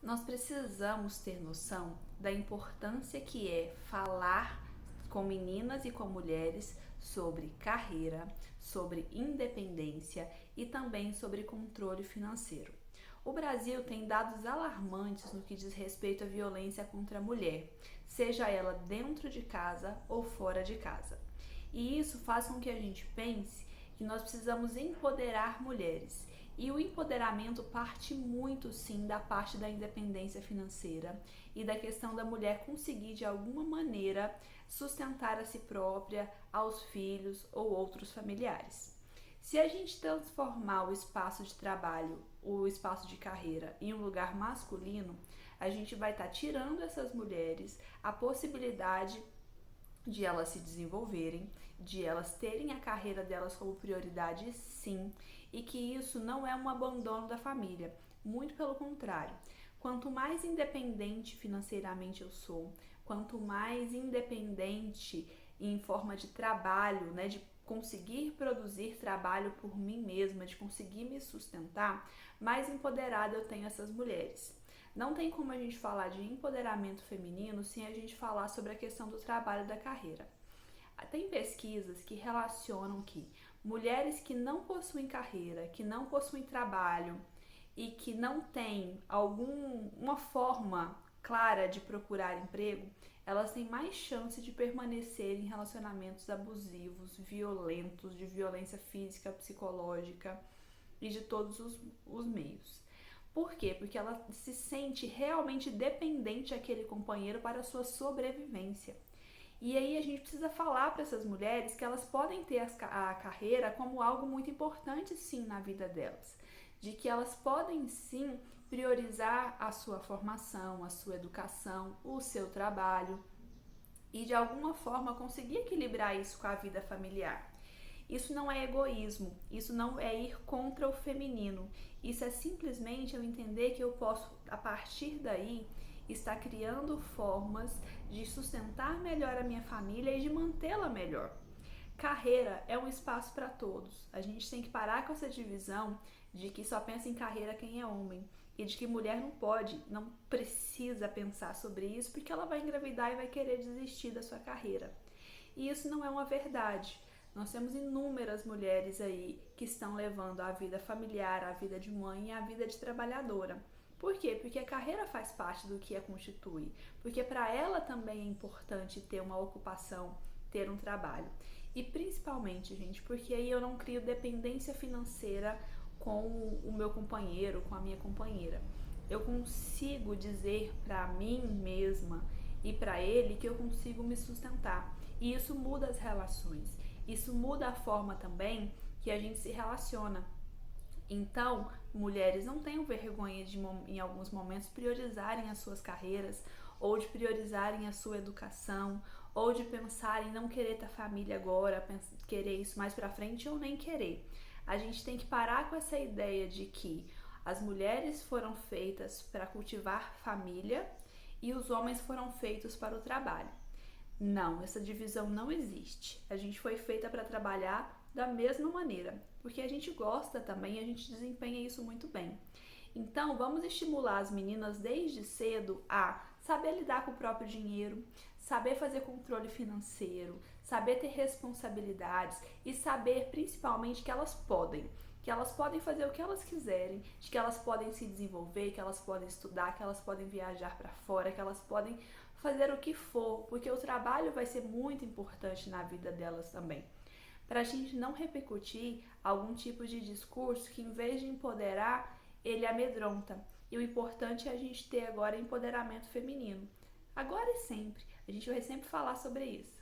Nós precisamos ter noção da importância que é falar com meninas e com mulheres sobre carreira, sobre independência e também sobre controle financeiro. O Brasil tem dados alarmantes no que diz respeito à violência contra a mulher, seja ela dentro de casa ou fora de casa. E isso faz com que a gente pense que nós precisamos empoderar mulheres. E o empoderamento parte muito sim da parte da independência financeira e da questão da mulher conseguir de alguma maneira sustentar a si própria, aos filhos ou outros familiares. Se a gente transformar o espaço de trabalho, o espaço de carreira em um lugar masculino, a gente vai estar tirando essas mulheres a possibilidade de elas se desenvolverem, de elas terem a carreira delas como prioridade, sim, e que isso não é um abandono da família, muito pelo contrário. Quanto mais independente financeiramente eu sou, quanto mais independente em forma de trabalho, né, de conseguir produzir trabalho por mim mesma, de conseguir me sustentar, mais empoderada eu tenho essas mulheres. Não tem como a gente falar de empoderamento feminino sem a gente falar sobre a questão do trabalho e da carreira. Tem pesquisas que relacionam que mulheres que não possuem carreira, que não possuem trabalho e que não têm alguma forma clara de procurar emprego, elas têm mais chance de permanecer em relacionamentos abusivos, violentos, de violência física, psicológica e de todos os meios. Por quê? Porque ela se sente realmente dependente daquele companheiro para a sua sobrevivência. E aí a gente precisa falar para essas mulheres que elas podem ter a carreira como algo muito importante sim na vida delas. De que elas podem sim priorizar a sua formação, a sua educação, o seu trabalho e de alguma forma conseguir equilibrar isso com a vida familiar. Isso não é egoísmo, isso não é ir contra o feminino, isso é simplesmente eu entender que eu posso, a partir daí, estar criando formas de sustentar melhor a minha família e de mantê-la melhor. Carreira é um espaço para todos. A gente tem que parar com essa divisão de que só pensa em carreira quem é homem e de que mulher não pode, não precisa pensar sobre isso porque ela vai engravidar e vai querer desistir da sua carreira. E isso não é uma verdade. Nós temos inúmeras mulheres aí que estão levando a vida familiar, a vida de mãe e a vida de trabalhadora. Por quê? Porque a carreira faz parte do que a constitui. Porque para ela também é importante ter uma ocupação, ter um trabalho. E principalmente, gente, porque aí eu não crio dependência financeira com o meu companheiro, com a minha companheira. Eu consigo dizer para mim mesma e para ele que eu consigo me sustentar. E isso muda as relações. Isso muda a forma também que a gente se relaciona. Então, mulheres não tenham vergonha de, em alguns momentos, priorizarem as suas carreiras, ou de priorizarem a sua educação, ou de pensar em não querer ter família agora, querer isso mais pra frente ou nem querer. A gente tem que parar com essa ideia de que as mulheres foram feitas para cultivar família e os homens foram feitos para o trabalho. Não, essa divisão não existe. A gente foi feita para trabalhar da mesma maneira, porque a gente gosta também e a gente desempenha isso muito bem. Então, vamos estimular as meninas desde cedo a saber lidar com o próprio dinheiro, saber fazer controle financeiro, saber ter responsabilidades e saber principalmente que elas podem fazer o que elas quiserem, de que elas podem se desenvolver, que elas podem estudar, que elas podem viajar para fora, que elas podem fazer o que for, porque o trabalho vai ser muito importante na vida delas também. Para a gente não repercutir algum tipo de discurso que, em vez de empoderar, ele amedronta. E o importante é a gente ter agora empoderamento feminino. Agora e sempre. A gente vai sempre falar sobre isso.